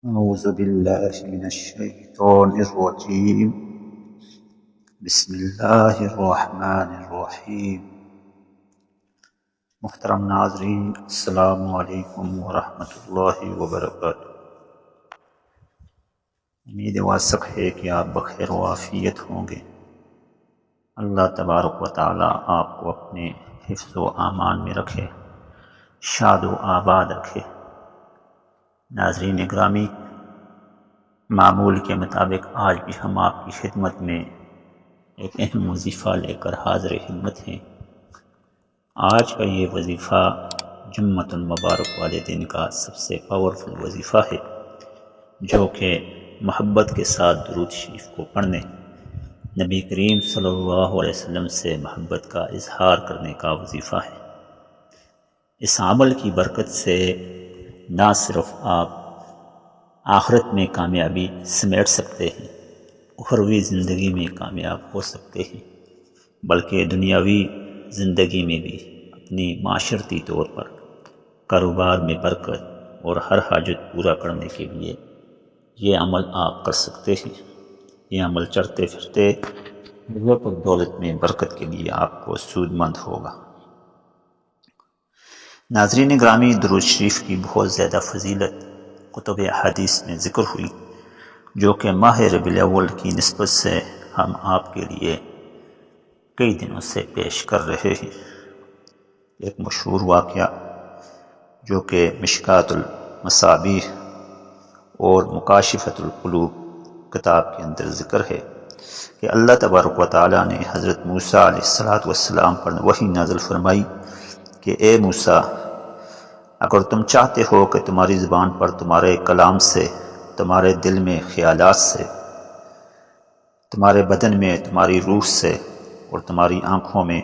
أعوذ بالله من الشيطان الرجيم. بسم اللہ الرحمن الرحیم. محترم ناظرین، السلام علیکم ورحمۃ اللہ وبرکاتہ. امید واسق ہے کہ آپ بخیر و عافیت ہوں گے. اللہ تبارک و تعالی آپ کو اپنے حفظ و امان میں رکھے، شاد و آباد رکھے. ناظرین گرامی، معمول کے مطابق آج بھی ہم آپ کی خدمت میں ایک اہم وظیفہ لے کر حاضر خدمت ہیں. آج کا یہ وظیفہ جمعۃ المبارک والے دن کا سب سے پاورفل وظیفہ ہے، جو کہ محبت کے ساتھ درود شریف کو پڑھنے، نبی کریم صلی اللہ علیہ وسلم سے محبت کا اظہار کرنے کا وظیفہ ہے. اس عمل کی برکت سے نہ صرف آپ آخرت میں کامیابی سمیٹ سکتے ہیں، اخروی زندگی میں کامیاب ہو سکتے ہیں، بلکہ دنیاوی زندگی میں بھی اپنی معاشرتی طور پر کاروبار میں برکت اور ہر حاجت پورا کرنے کے لیے یہ عمل آپ کر سکتے ہیں. یہ عمل چڑھتے پھرتے رزق و دولت میں برکت کے لیے آپ کو سود مند ہوگا. ناظرین گرامی، درود شریف کی بہت زیادہ فضیلت کتب احادیث میں ذکر ہوئی، جو کہ ماہ ربیع الاول کی نسبت سے ہم آپ کے لیے کئی دنوں سے پیش کر رہے ہیں. ایک مشہور واقعہ جو کہ مشکات المصابیح اور مکاشفۃ القلوب کتاب کے اندر ذکر ہے کہ اللہ تبارک و تعالیٰ نے حضرت موسیٰ علیہ السلام پر وحی نازل فرمائی کہ اے موسیٰ، اگر تم چاہتے ہو کہ تمہاری زبان پر تمہارے کلام سے، تمہارے دل میں خیالات سے، تمہارے بدن میں تمہاری روح سے اور تمہاری آنکھوں میں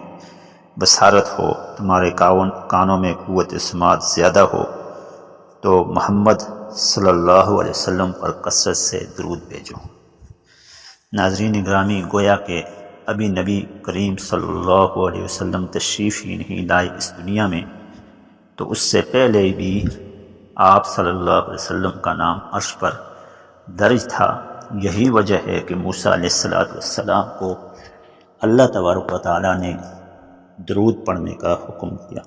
بصارت ہو، تمہارے کانوں میں قوت سماعت زیادہ ہو، تو محمد صلی اللہ علیہ وسلم پر کثرت سے درود بھیجو. ناظرین گرامی، گویا کہ ابھی نبی کریم صلی اللہ علیہ وسلم تشریف ہی نہیں لائے اس دنیا میں، تو اس سے پہلے بھی آپ صلی اللہ علیہ وسلم کا نام عرش پر درج تھا. یہی وجہ ہے کہ موسیٰ علیہ السلام کو اللہ تبارک و تعالیٰ نے درود پڑھنے کا حکم دیا.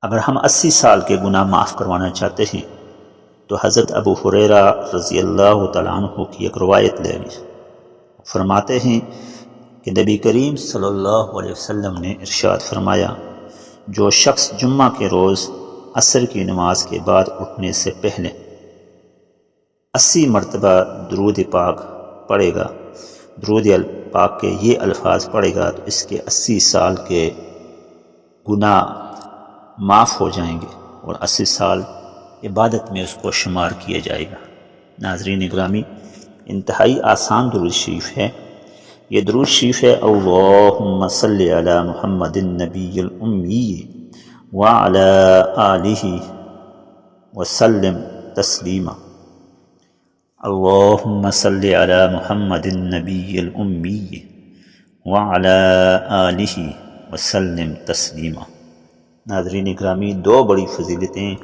اگر ہم 80 سال کے گناہ معاف کروانا چاہتے ہیں تو حضرت ابو ہریرہ رضی اللہ تعالیٰ عنہ کی ایک روایت لے لیں. فرماتے ہیں کہ نبی کریم صلی اللہ علیہ وسلم نے ارشاد فرمایا، جو شخص جمعہ کے روز عصر کی نماز کے بعد اٹھنے سے پہلے 80 مرتبہ درود پاک پڑھے گا، درود پاک کے یہ الفاظ پڑھے گا، تو اس کے 80 سال کے گناہ معاف ہو جائیں گے اور 80 سال عبادت میں اس کو شمار کیا جائے گا. ناظرین گرامی، انتہائی آسان درود شریف ہے. یہ درود شریف ہے: اللہم صلی علی محمد النبی الامی وعلی آلہ وسلم تسلیما. اللہم صلی علی محمد النبی الامی وعلی آلہ وسلم تسلیما. ناظرین گرامی، دو بڑی فضیلتیں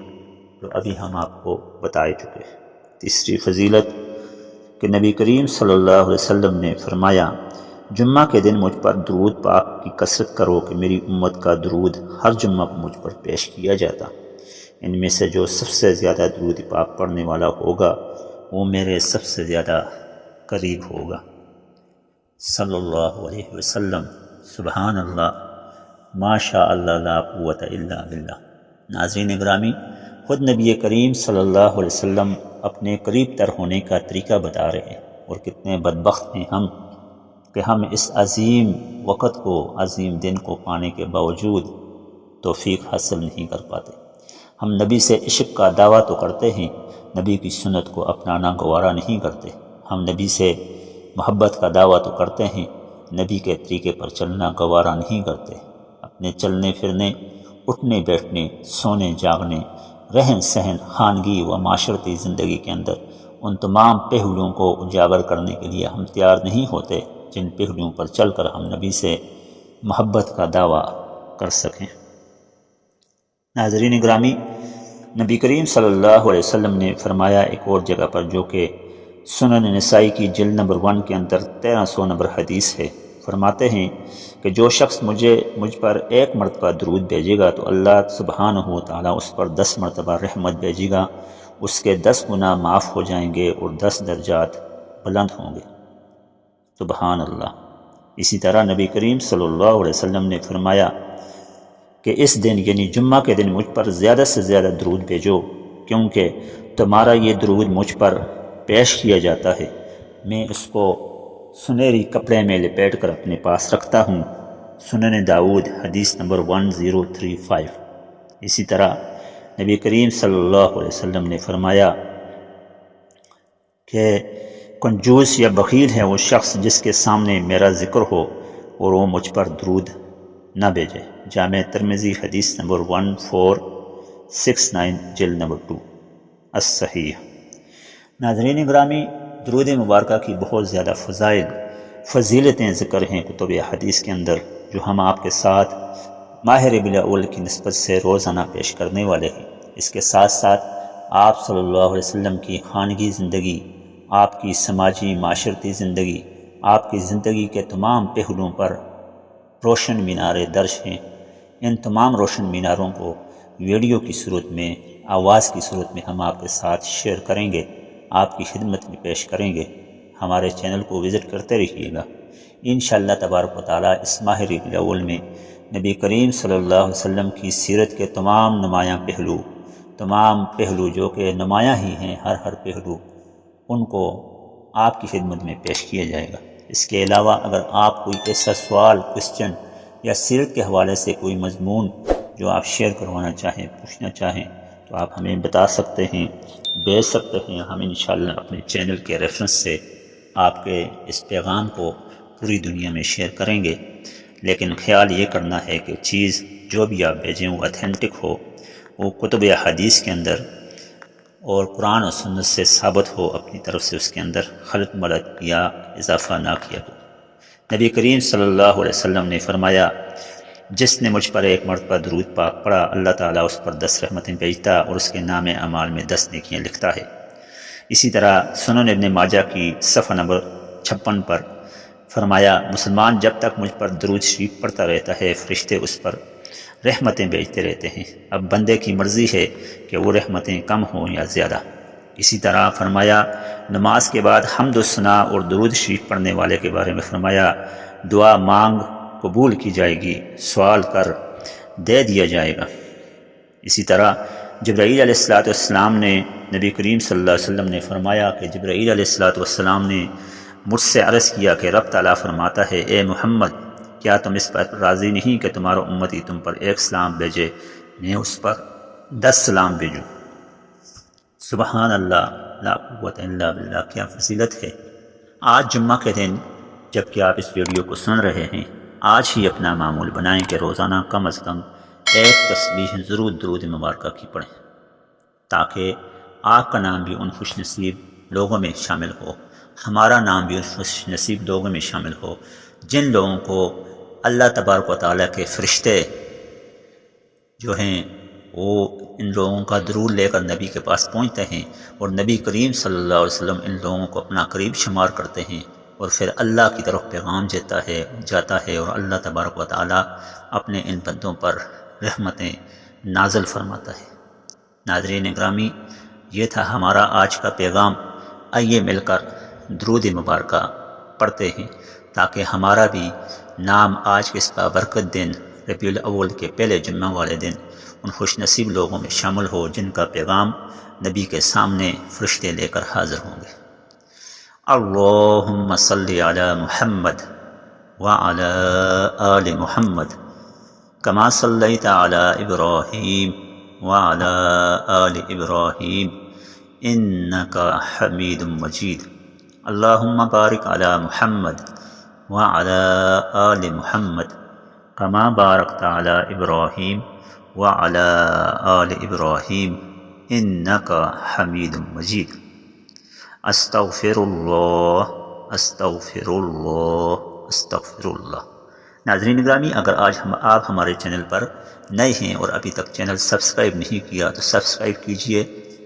جو ابھی ہم آپ کو بتائے چکے ہیں. تیسری فضیلت کہ نبی کریم صلی اللہ علیہ وسلم نے فرمایا، جمعہ کے دن مجھ پر درود پاک کی کثرت کرو کہ میری امت کا درود ہر جمعہ کو مجھ پر پیش کیا جاتا. ان میں سے جو سب سے زیادہ درود پاک پڑھنے والا ہوگا وہ میرے سب سے زیادہ قریب ہوگا. صلی اللہ علیہ وسلم. سبحان اللہ، ما شاء اللہ، لا قوت الا باللہ. ناظرین گرامی، خود نبی کریم صلی اللہ علیہ وسلم اپنے قریب تر ہونے کا طریقہ بتا رہے ہیں، اور کتنے بدبخت ہیں ہم کہ ہم اس عظیم وقت کو، عظیم دن کو پانے کے باوجود توفیق حاصل نہیں کر پاتے. ہم نبی سے عشق کا دعویٰ تو کرتے ہیں، نبی کی سنت کو اپنانا گوارا نہیں کرتے. ہم نبی سے محبت کا دعویٰ تو کرتے ہیں، نبی کے طریقے پر چلنا گوارا نہیں کرتے. اپنے چلنے پھرنے، اٹھنے بیٹھنے، سونے جاگنے، رہن سہن، خانگی و معاشرتی زندگی کے اندر ان تمام پہلوؤں کو اجاگر کرنے کے لیے ہم تیار نہیں ہوتے جن پہلوؤں پر چل کر ہم نبی سے محبت کا دعویٰ کر سکیں. ناظرین گرامی، نبی کریم صلی اللہ علیہ وسلم نے فرمایا ایک اور جگہ پر، جو کہ سنن نسائی کی جلد نمبر 1 کے اندر 1300 نمبر حدیث ہے، فرماتے ہیں کہ جو شخص مجھ پر 1 مرتبہ درود بھیجے گا تو اللہ سبحانہ و تعالیٰ اس پر 10 مرتبہ رحمت بھیجے گا، اس کے 10 گناہ معاف ہو جائیں گے اور 10 درجات بلند ہوں گے۔ سبحان اللہ۔ اسی طرح نبی کریم صلی اللہ علیہ وسلم نے فرمایا کہ اس دن یعنی جمعہ کے دن مجھ پر زیادہ سے زیادہ درود بھیجو، کیونکہ تمہارا یہ درود مجھ پر پیش کیا جاتا ہے، میں اس کو سنہری کپڑے میں لپیٹ کر اپنے پاس رکھتا ہوں۔ سنن داؤد حدیث نمبر 1035۔ اسی طرح نبی کریم صلی اللہ علیہ وسلم نے فرمایا کہ کنجوس یا بخیل ہے وہ شخص جس کے سامنے میرا ذکر ہو اور وہ مجھ پر درود نہ بھیجے۔ جامع ترمذی حدیث نمبر 1469 جلد نمبر 2 الصحیح۔ ناظرین گرامی، درود مبارکہ کی بہت زیادہ فضیلتیں ذکر ہیں کتب حدیث کے اندر، جو ہم آپ کے ساتھ ماہ ربیع الاول کی نسبت سے روزانہ پیش کرنے والے ہیں۔ اس کے ساتھ ساتھ آپ صلی اللہ علیہ وسلم کی خانگی زندگی، آپ کی سماجی معاشرتی زندگی، آپ کی زندگی کے تمام پہلوؤں پر روشن میناریں درج ہیں۔ ان تمام روشن میناروں کو ویڈیو کی صورت میں، آواز کی صورت میں ہم آپ کے ساتھ شیئر کریں گے، آپ کی خدمت میں پیش کریں گے۔ ہمارے چینل کو وزٹ کرتے رہیے گا۔ انشاءاللہ تبارک و تعالیٰ اس ماہ ربیع الاول میں نبی کریم صلی اللہ علیہ وسلم کی سیرت کے تمام نمایاں پہلو جو کہ نمایاں ہی ہیں، ہر پہلو ان کو آپ کی خدمت میں پیش کیا جائے گا۔ اس کے علاوہ اگر آپ کوئی ایسا سوال، کوسچن یا سیرت کے حوالے سے کوئی مضمون جو آپ شیئر کروانا چاہیں، پوچھنا چاہیں، تو آپ ہمیں بتا سکتے ہیں، بھیج سکتے ہیں۔ ہم انشاءاللہ اپنے چینل کے ریفرنس سے آپ کے اس پیغام کو پوری دنیا میں شیئر کریں گے۔ لیکن خیال یہ کرنا ہے کہ چیز جو بھی آپ بھیجیں وہ اتھینٹک ہو، وہ کتب حدیث کے اندر اور قرآن و سنت سے ثابت ہو، اپنی طرف سے اس کے اندر خلط ملط یا اضافہ نہ کیا ہو۔ نبی کریم صلی اللہ علیہ وسلم نے فرمایا، جس نے مجھ پر 1 مرتبہ درود پاک پڑھا، اللہ تعالیٰ اس پر 10 رحمتیں بھیجتا اور اس کے نام اعمال میں 10 نیکیاں لکھتا ہے۔ اسی طرح سنن ابن ماجہ کی صفحہ نمبر 56 پر فرمایا، مسلمان جب تک مجھ پر درود شریف پڑھتا رہتا ہے، فرشتے اس پر رحمتیں بھیجتے رہتے ہیں۔ اب بندے کی مرضی ہے کہ وہ رحمتیں کم ہوں یا زیادہ۔ اسی طرح فرمایا، نماز کے بعد حمد و ثنا اور درود شریف پڑھنے والے کے بارے میں فرمایا، دعا مانگ قبول کی جائے گی، سوال کر دے دیا جائے گا۔ اسی طرح جبرائیل علیہ السلام نے نبی کریم صلی اللہ علیہ وسلم نے فرمایا کہ جبرائیل علیہ السلام نے مجھ سے عرض کیا کہ رب تعالیٰ فرماتا ہے، اے محمد، کیا تم اس پر راضی نہیں کہ تمہارا امتی تم پر 1 سلام بھیجے، میں اس پر 10 سلام بھیجوں۔ سبحان اللہ، لا قوت الا باللہ، کیا فضیلت ہے۔ آج جمعہ کے دن جب کہ آپ اس ویڈیو کو سن رہے ہیں، آج ہی اپنا معمول بنائیں کہ روزانہ کم از کم 1 تسبیح ضرور درود مبارکہ کی پڑھیں، تاکہ آپ کا نام بھی ان خوش نصیب لوگوں میں شامل ہو، ہمارا نام بھی ان خوش نصیب لوگوں میں شامل ہو جن لوگوں کو اللہ تبارک و تعالیٰ کے فرشتے جو ہیں وہ ان لوگوں کا درود لے کر نبی کے پاس پہنچتے ہیں، اور نبی کریم صلی اللہ علیہ وسلم ان لوگوں کو اپنا قریب شمار کرتے ہیں، اور پھر اللہ کی طرف پیغام جاتا ہے اور اللہ تبارک و تعالیٰ اپنے ان بندوں پر رحمتیں نازل فرماتا ہے۔ ناظرین گرامی، یہ تھا ہمارا آج کا پیغام۔ آئیے مل کر درود مبارکہ پڑھتے ہیں تاکہ ہمارا بھی نام آج کے اس بابرکت دن ربیع الاول کے پہلے جمعہ والے دن ان خوش نصیب لوگوں میں شامل ہو جن کا پیغام نبی کے سامنے فرشتے لے کر حاضر ہوں گے۔ اللہم صلی علی محمد وعلی آل محمد کما صلیت علی ابراہیم وعلی آل ابراہیم انکا حمید مجید۔ اللہم بارک علی محمد وعلی آل محمد کما بارکت علی ابراہیم وعلی آل ابراہیم انکا حمید مجید۔ استغفر اللہ استغفر اللہ استغفر اللہ۔ ناظرین گرامی، اگر آج آپ ہمارے چینل پر نئے ہیں اور ابھی تک چینل سبسکرائب نہیں کیا تو سبسکرائب کیجئے،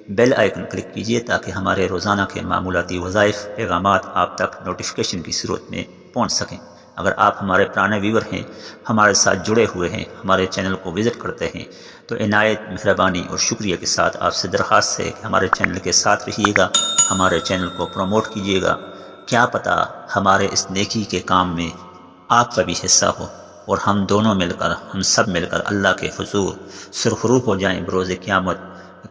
بیل آئیکن کلک کیجئے تاکہ ہمارے روزانہ کے معمولاتی وظائف پیغامات آپ تک نوٹیفیکیشن کی صورت میں پہنچ سکیں۔ اگر آپ ہمارے پرانے ویور ہیں، ہمارے ساتھ جڑے ہوئے ہیں، ہمارے چینل کو وزٹ کرتے ہیں، تو عنایت، مہربانی اور شکریہ کے ساتھ آپ سے درخواست ہے کہ ہمارے چینل کے ساتھ رہیے گا، ہمارے چینل کو پروموٹ کیجیے گا۔ کیا پتہ ہمارے اس نیکی کے کام میں آپ کا بھی حصہ ہو اور ہم دونوں مل کر، ہم سب مل کر اللہ کے حضور سرخرو ہو جائیں بروز قیامت۔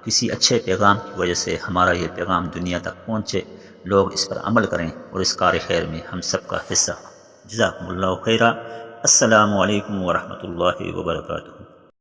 کسی اچھے پیغام کی وجہ سے ہمارا یہ پیغام دنیا تک پہنچے، لوگ اس پر عمل کریں اور اس کار خیر میں ہم سب کا حصہ ہو۔ جزاکم اللہ خیرہ۔ السلام علیکم ورحمۃ اللہ وبرکاتہ۔